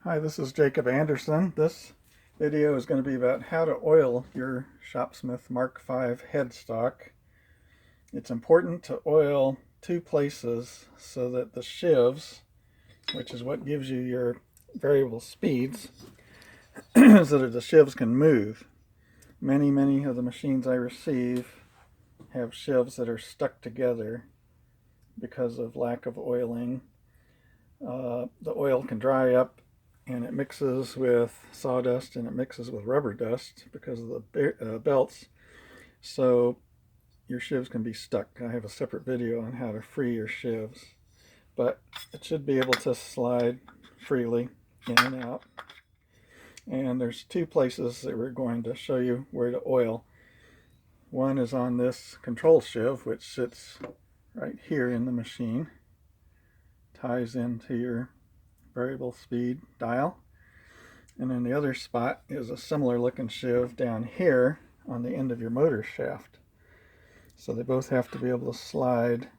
Hi, this is Jacob Anderson. This video is going to be about how to oil your Shopsmith Mark V headstock. It's important to oil two places so that the sheaves, which is what gives you your variable speeds, so that the sheaves can move. Many of the machines I receive have sheaves that are stuck together because of lack of oiling. The oil can dry up and it mixes with sawdust and it mixes with rubber dust because of the belts, so your sheaves can be stuck. I have a separate video on how to free your sheaves, but it should be able to slide freely in and out. And there's two places that we're going to show you where to oil. One is on this control sheave, which sits right here in the machine, ties into your variable speed dial, and then the other spot is a similar looking sheave down here on the end of your motor shaft. So they both have to be able to slide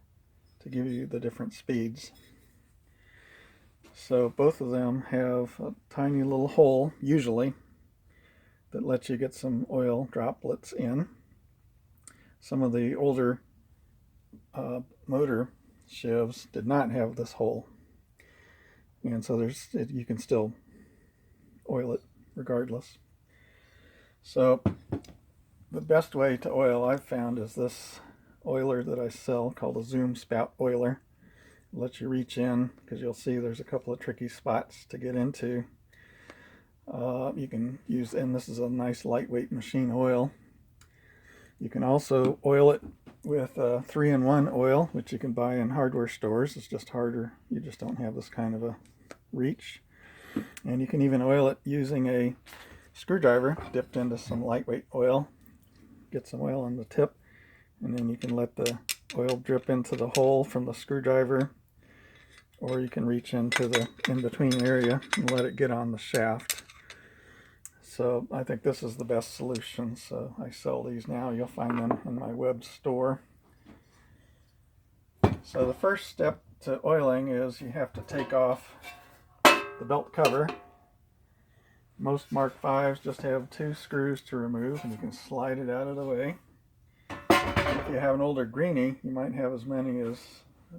to give you the different speeds. So both of them have a tiny little hole usually that lets you get some oil droplets in. Some of the older motor sheaves did not have this hole, and so you can still oil it regardless. So the best way to oil I've found is this oiler that I sell called a zoom spout oiler. It lets you reach in, because you'll see there's a couple of tricky spots to get into. You can use, and this is a nice lightweight machine oil. You can also oil it with 3-in-1 oil, which you can buy in hardware stores. It's just harder. You just don't have this kind of a reach. And you can even oil it using a screwdriver dipped into some lightweight oil. Get some oil on the tip, and then you can let the oil drip into the hole from the screwdriver, or you can reach into the in-between area and let it get on the shaft. So I think this is the best solution. So I sell these now. You'll find them in my web store. So the first step to oiling is you have to take off the belt cover. Most Mark Vs just have 2 screws to remove, and you can slide it out of the way. If you have an older greenie, you might have as many as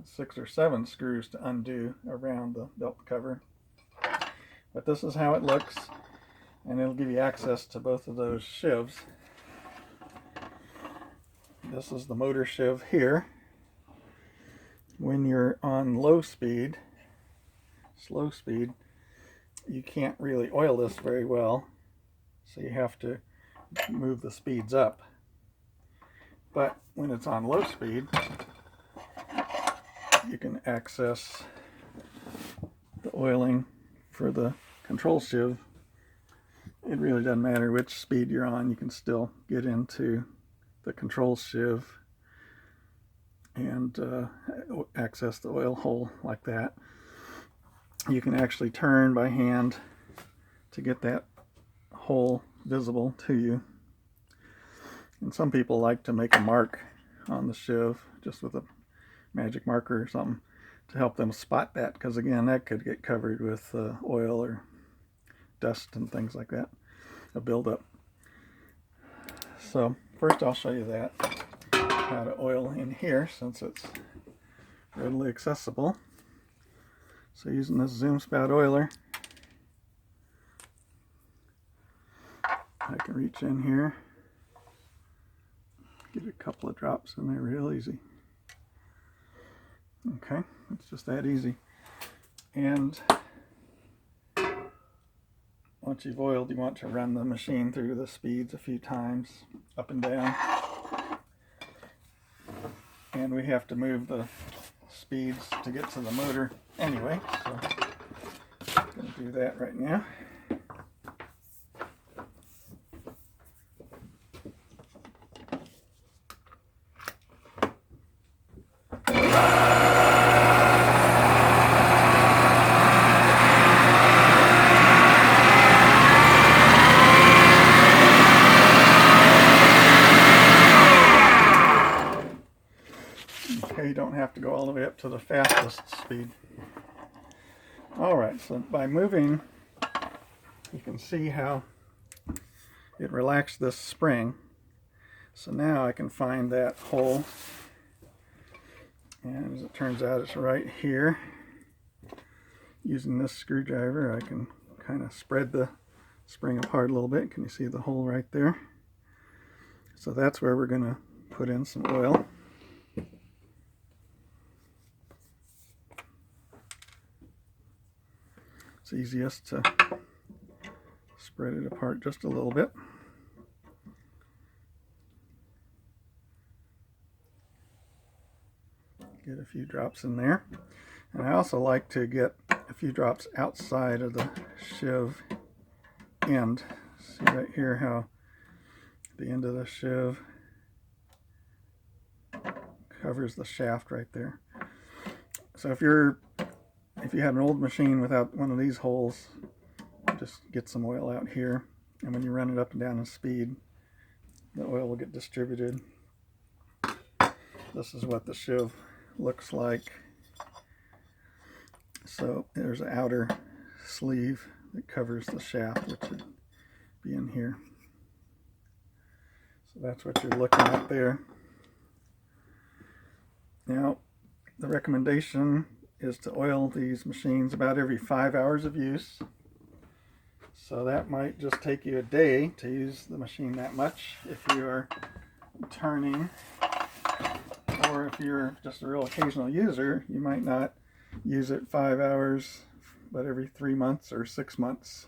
6 or 7 screws to undo around the belt cover. But this is how it looks, and it'll give you access to both of those sheaves. This is the motor sheave here. When you're on slow speed, you can't really oil this very well, so you have to move the speeds up. But when it's on low speed, you can access the oiling for the control sheave. It really doesn't matter which speed you're on, you can still get into the control sheave and access the oil hole like that. You can actually turn by hand to get that hole visible to you. And some people like to make a mark on the sheave just with a magic marker or something to help them spot that, because again, that could get covered with oil or dust and things like that, a buildup. So first I'll show you that, how to oil in here, since it's readily accessible. So using this zoom spout oiler, I can reach in here, get a couple of drops in there real easy. Okay, it's just that easy. And once you've oiled, you want to run the machine through the speeds a few times, up and down. And we have to move the speeds to get to the motor anyway, so I'm going to do that right now. Okay, you don't have to go all the way up to the fastest speed. Alright, so by moving you can see how it relaxed this spring. So now I can find that hole, and as it turns out it's right here. Using this screwdriver I can kind of spread the spring apart a little bit. Can you see the hole right there? So that's where we're going to put in some oil. It's easiest to spread it apart just a little bit. Get a few drops in there. And I also like to get a few drops outside of the sheave end. See right here how the end of the sheave covers the shaft right there. So if you had an old machine without one of these holes, just get some oil out here, and when you run it up and down in speed, the oil will get distributed. This is what the sheave looks like. So there's an outer sleeve that covers the shaft, which would be in here. So that's what you're looking at there. Now, the recommendation is to oil these machines about every 5 hours of use. So that might just take you a day to use the machine that much if you are turning, or if you're just a real occasional user, you might not use it 5 hours, but every 3 months or 6 months.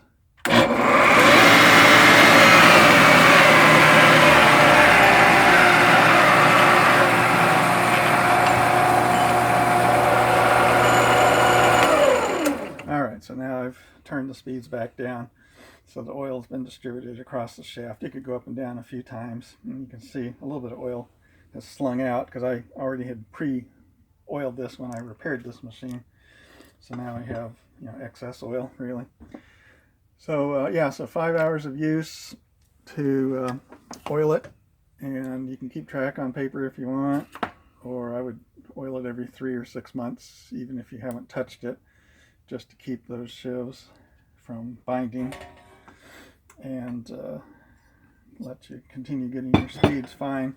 Alright, so now I've turned the speeds back down, so the oil's been distributed across the shaft. You could go up and down a few times, and you can see a little bit of oil has slung out because I already had pre-oiled this when I repaired this machine. So now I have, excess oil, really. So yeah, so 5 hours of use to oil it, and you can keep track on paper if you want, or I would oil it every 3 or 6 months, even if you haven't touched it, just to keep those sheaves from binding, and let you continue getting your speeds fine.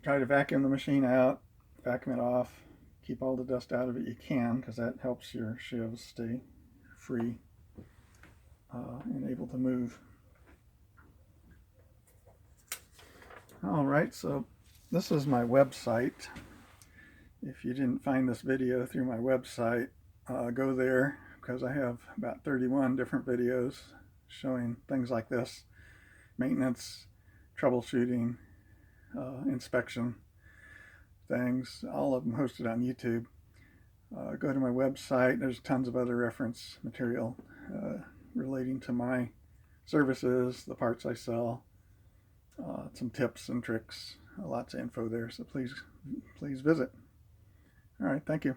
Try to vacuum the machine out, vacuum it off, keep all the dust out of it you can, because that helps your sheaves stay free and able to move. Alright, so this is my website. If you didn't find this video through my website, go there, because I have about 31 different videos showing things like this: maintenance, troubleshooting, inspection things, all of them hosted on YouTube. Go to my website. There's tons of other reference material relating to my services, the parts I sell, some tips and tricks, lots of info there, so please visit. All right, thank you.